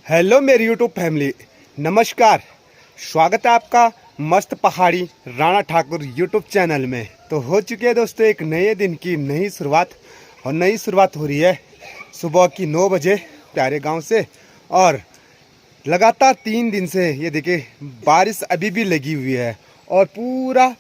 Hello मेरी YouTube family, नमस्कार। स्वागत है आपका मस्त पहाड़ी राणा ठाकुर यूट्यूब चैनल में। तो हो चुकी है दोस्तों एक नए दिन की नई शुरुआत, और नई शुरुआत हो रही है सुबह की 9 बजे प्यारे गांव से। और लगातार 3 दिन से ये देखिए बारिश अभी भी लगी हुई है, और पूरा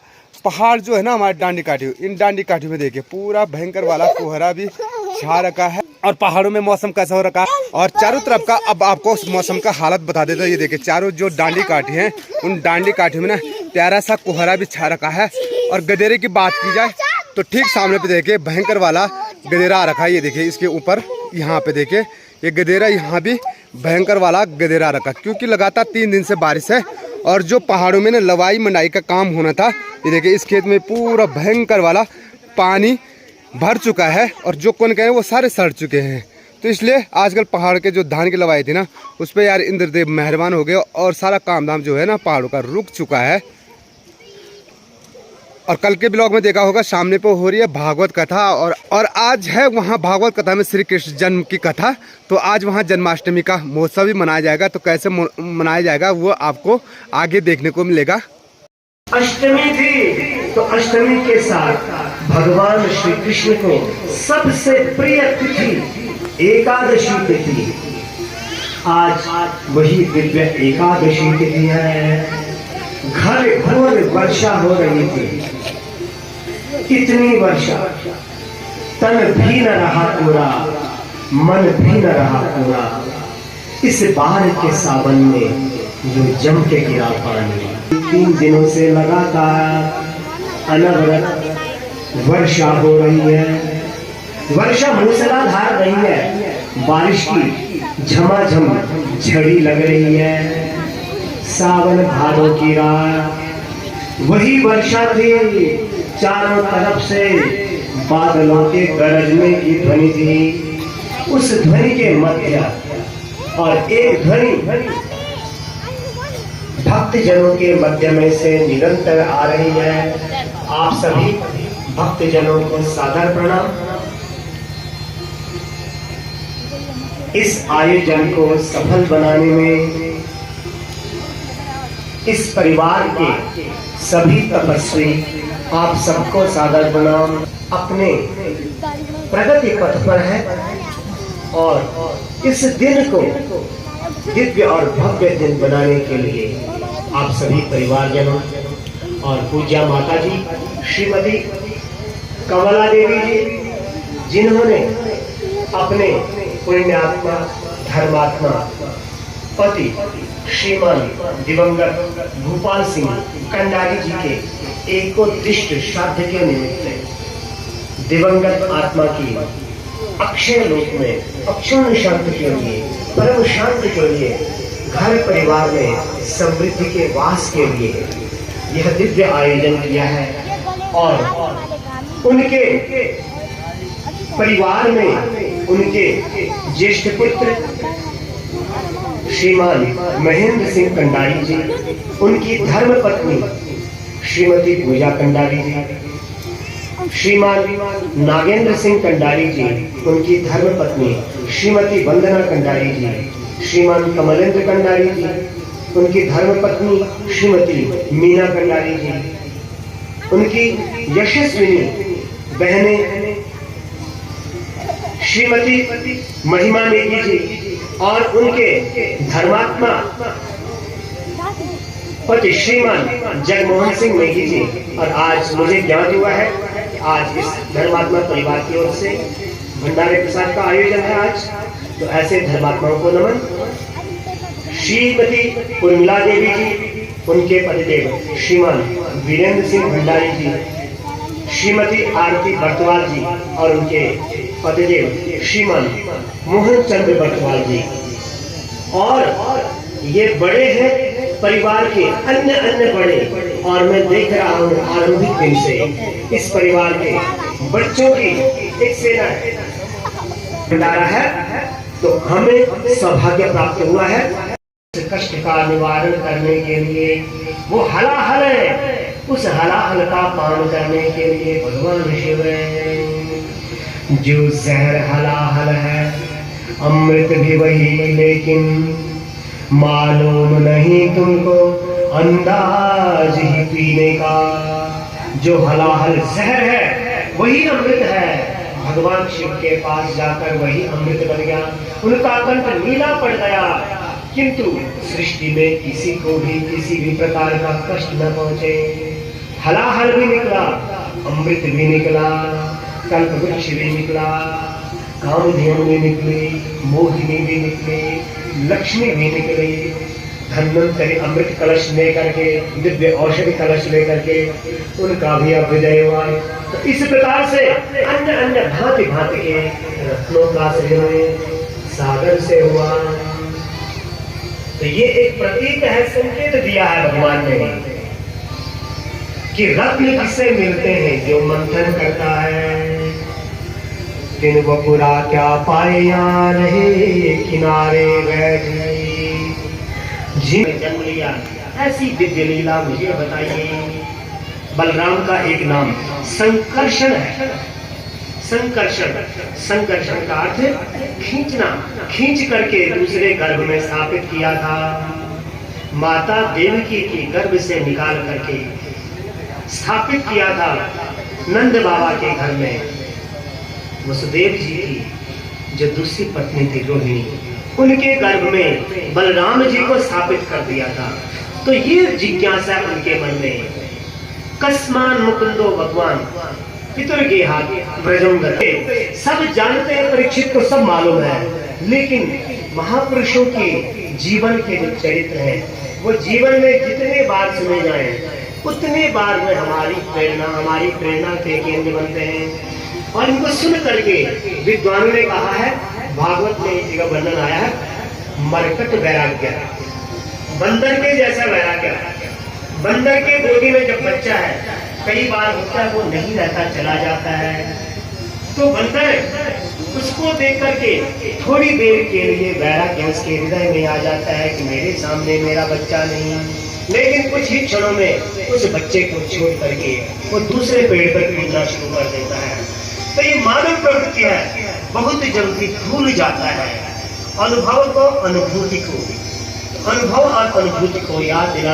पहाड़ जो है ना हमारे डांडी काठी, इन डांडी काठी में देखिए पूरा भयंकर वाला कोहरा भी छा रखा है। और पहाड़ों में मौसम कैसा हो रखा है और चारों तरफ का अब आपको उस मौसम का हालत बता देता हूँ। ये देखिए चारों जो डांडी काठी हैं उन डांडी काठी में ना प्यारा सा कोहरा भी छा रखा है। और गदेरे की बात की जाए तो ठीक सामने पे देखिए भयंकर वाला गदेरा आ रखा है। ये देखिए इसके ऊपर यहाँ पे देखिए ये गदेरा, यहाँ भी भयंकर वाला गदेरा आ रखा, क्योंकि लगातार 3 दिन से बारिश है। और जो पहाड़ों में ना लवाई मंडाई का काम होना था, ये देखिए इस खेत में पूरा भयंकर वाला पानी भर चुका है, और जो कौन कहे वो सारे सड़ चुके हैं। तो इसलिए आजकल पहाड़ के जो धान की लवाई थी ना उस पर यार इंद्रदेव मेहरबान हो गए, और सारा काम धाम जो है ना पहाड़ों का रुक चुका है। और कल के ब्लॉग में देखा होगा सामने पे हो रही है भागवत कथा, और आज है वहाँ भागवत कथा में श्री कृष्ण जन्म की कथा। तो आज वहाँ जन्माष्टमी का महोत्सव भी मनाया जाएगा। तो कैसे मनाया जाएगा वो आपको आगे देखने को मिलेगा। अष्टमी थी तो अष्टमी के साथ भगवान श्री कृष्ण को सबसे प्रिय तिथि एकादशी तिथि। आज वही दिव्य एकादशी तिथि है। घर घोर वर्षा हो रही थी, इतनी वर्षा तन भी न रहा पूरा, मन भी न रहा पूरा। इस बार के सावन में जो जम के गिरा पानी। 3 दिनों से लगातार अनवरत वर्षा हो रही है। वर्षा मूसलाधार नहीं है, बारिश की झमाझम झड़ी लग रही है। सावन भादों की रात वही वर्षा थी, चारों तरफ से बादलों के गरजने की ध्वनि थी। उस ध्वनि के मध्य और एक ध्वनि भक्त जनों के मध्य में से निरंतर आ रही है। आप सभी भक्त जनों को सादर प्रणाम। इस आयोजन को सफल बनाने में इस परिवार के सभी तपस्वी आप सबको सादर प्रणाम। अपने प्रगति पथ पर है, और इस दिन को दिव्य और भव्य दिन बनाने के लिए आप सभी परिवारजनों और पूज्या माता जी श्रीमती कमला देवी जी, जिन्होंने अपने पुण्यात्मा धर्मात्मा पति श्रीमान दिवंगत भूपाल सिंह कंडारी जी के एकोद्दिष्ट श्राद्ध के निमित्त दिवंगत आत्मा की अक्षय लोक में अक्षुण्ण शांति के लिए, परम शांति के लिए, घर परिवार में समृद्धि के वास के लिए यह दिव्य आयोजन किया है। और उनके परिवार में उनके ज्येष्ठ पुत्र श्रीमान महेंद्र सिंह कंडारी जी, उनकी धर्म पत्नी श्रीमती पूजा कंडारी जी, श्रीमान नागेंद्र सिंह कंडारी जी, उनकी धर्म पत्नी श्रीमती वंदना कंडारी जी, श्रीमान कमलेंद्र कंडारी जी, उनकी धर्म पत्नी श्रीमती मीना कंडारी जी, उनकी यशस्विनी बहनें श्रीमती महिमा नेगी जी, और उनके धर्मात्मा पति श्रीमान जगमोहन सिंह नेगी जी। और आज मुझे ज्ञात हुआ है कि आज इस धर्मात्मा परिवार की ओर से भंडारे प्रसाद का आयोजन है आज। तो ऐसे धर्मात्माओं को नमन। श्रीमती उर्मिला देवी जी, उनके पतिदेव श्रीमान वीरेंद्र सिंह भंडारी जी, श्रीमती आरती बर्तवाल जी और उनके पतिदेव श्रीमान मोहन चंद्र बर्तवाल जी। और ये बड़े हैं परिवार के अन्य अन्य बड़े, और मैं देख रहा हूँ आरंभिक दिन से इस परिवार के बच्चों की एक सेना भंडारा है। तो हमें सौभाग्य प्राप्त हुआ है। कष्ट का निवारण करने के लिए वो हलाहल है, उस हलाहल का पान करने के लिए भगवान शिव जो जहर हलाहल है, अमृत भी वही लेकिन मालूम नहीं तुमको अंदाज ही पीने का। जो हलाहल जहर है वही अमृत है। भगवान शिव के पास जाकर वही अमृत बन गया। उनका कंठ नीला पड़ गया, किंतु सृष्टि में किसी को भी किसी भी प्रकार का कष्ट न पहुंचे। हलाहल भी निकला, अमृत भी निकला, कल्पवृक्ष भी निकला, कामधेनु भी निकली, मोहिनी भी निकली, लक्ष्मी भी निकली। धन्वंतरि अमृत कलश लेकर के, दिव्य औषधि कलश लेकर के उनका भी अभ्युदय हुआ। तो इस प्रकार से अन्य अन्य भांति भांति के रत्नों का सृजन सागर से हुआ। तो ये एक प्रतीक है, संकेत दिया है भगवान ने कि रत्न किससे मिलते हैं? जो मंथन करता है। दिन बपुरा क्या पाए यहाँ रहे, किनारे बैठ जिन जन्म लिया। ऐसी दिव्य लीला मुझे बताइए। बलराम का एक नाम संकर्षण है। संकर्षण, संकर्षण का अर्थ खींचना, खींच करके दूसरे गर्भ में स्थापित किया था। माता देवकी की गर्भ से निकाल करके स्थापित किया था नंद बाबा के घर में। वसुदेव जी की जो दूसरी पत्नी थी रोहिणी, उनके गर्भ में बलराम जी को स्थापित कर दिया था। तो ये जिज्ञासा उनके मन में, कस्मान मुकुंदो भगवान पितुर्गेहा व्रजम गते। सब जानते हैं, परीक्षित को सब मालूम है, लेकिन महापुरुषों की जीवन के जो चरित्र हैं वो जीवन में जितने बार सुने जाएं उतने बार में हमारी प्रेरणा के केंद्र बनते हैं। और इनको सुन करके विद्वानों ने कहा है, भागवत में एक जगह वर्णन आया है, मरकट वैराग्य, बंदर के जैसा वैराग्य। बंदर के गोदी में जब बच्चा है, कई बार होता है वो नहीं रहता, चला जाता है, तो बंदर उसको देख करके थोड़ी देर के लिए वैराग्य उसके हृदय में आ जाता है कि मेरे सामने मेरा बच्चा नहीं। लेकिन कुछ ही क्षणों में उस बच्चे को छोड़ करके वो दूसरे पेड़ पर कूदना शुरू कर देता है। तो ये मानव प्रवृत्ति है, बहुत जल्दी भूल जाता है अनुभव को, अनुभूति को। अनुभव और अनुभूति को याद दिला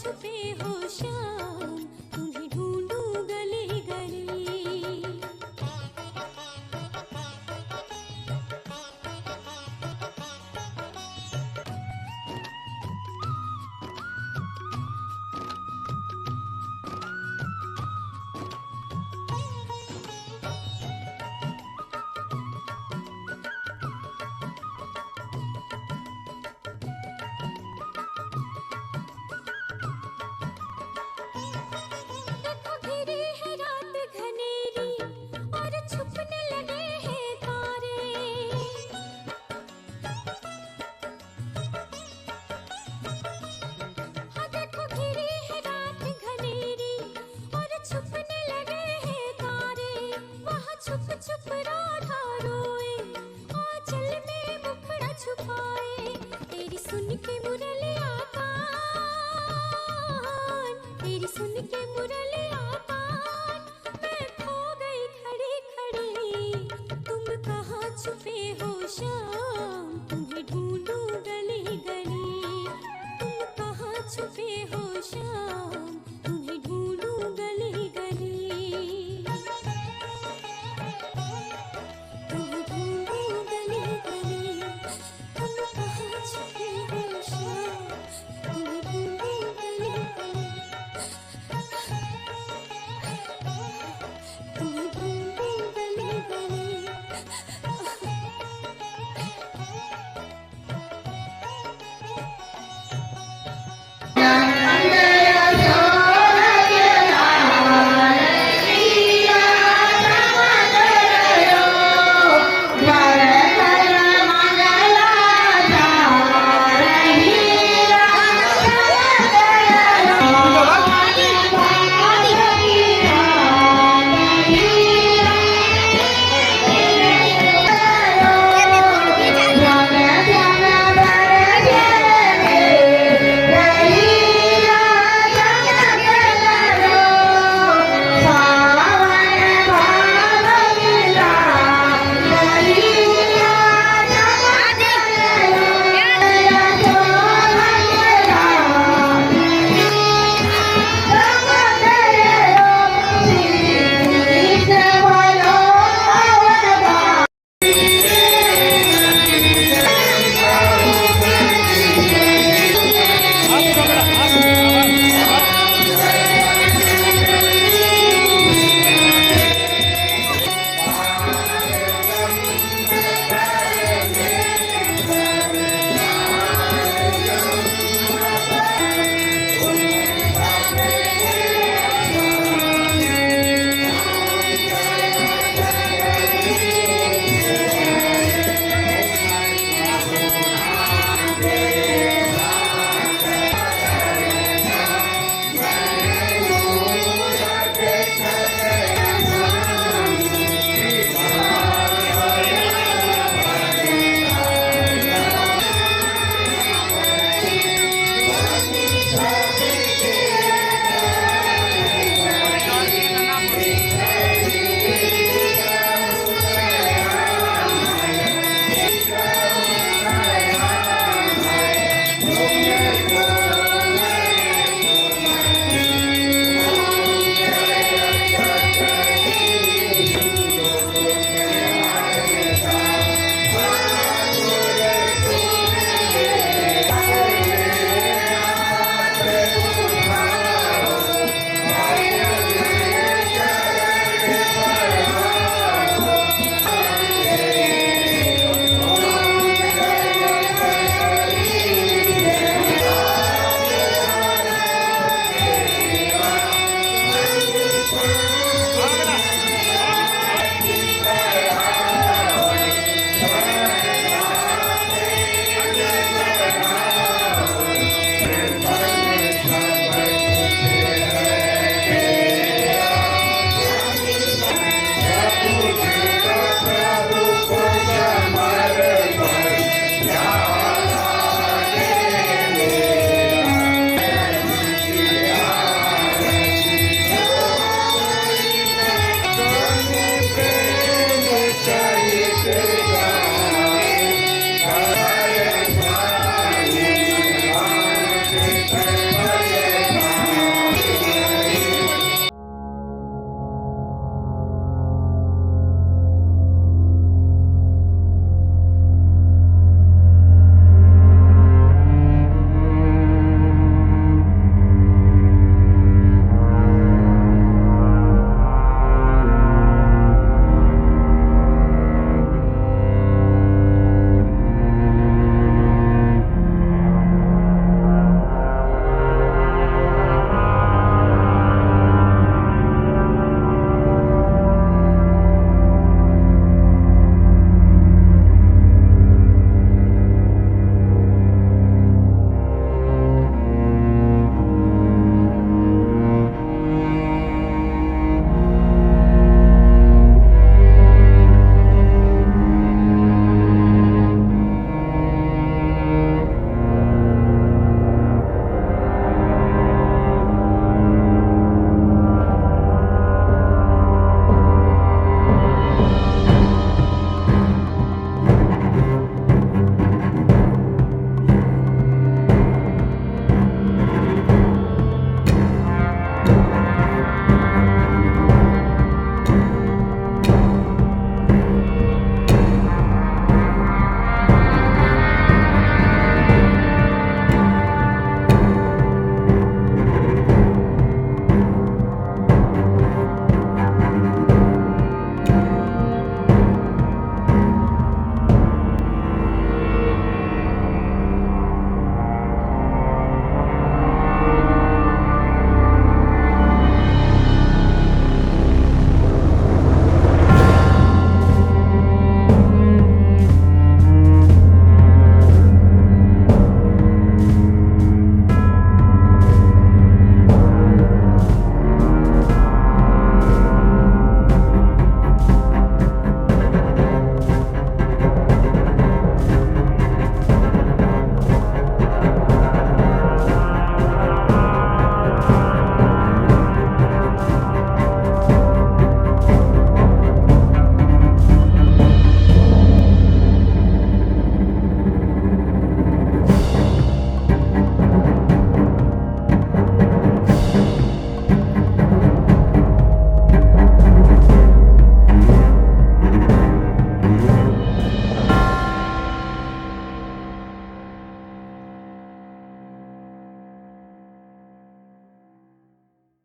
छुपे हो श्याम, तुम्हें ढूंढूं गली गली। देखो घिरी है रात घनेरी और छुपने लगे हैं तारे। हाँ देखो घिरी है रात घनेरी और छुपने लगे हैं तारे। वहाँ छुप छुप राधा रोए, आंचल में मुखड़ा छुपाए। तेरी सुन के मुरलिया कान, तेरी सुन के मुरलिया कान, मैं खो गई खड़ी खड़ी। तुम कहाँ छुपे हो श्याम,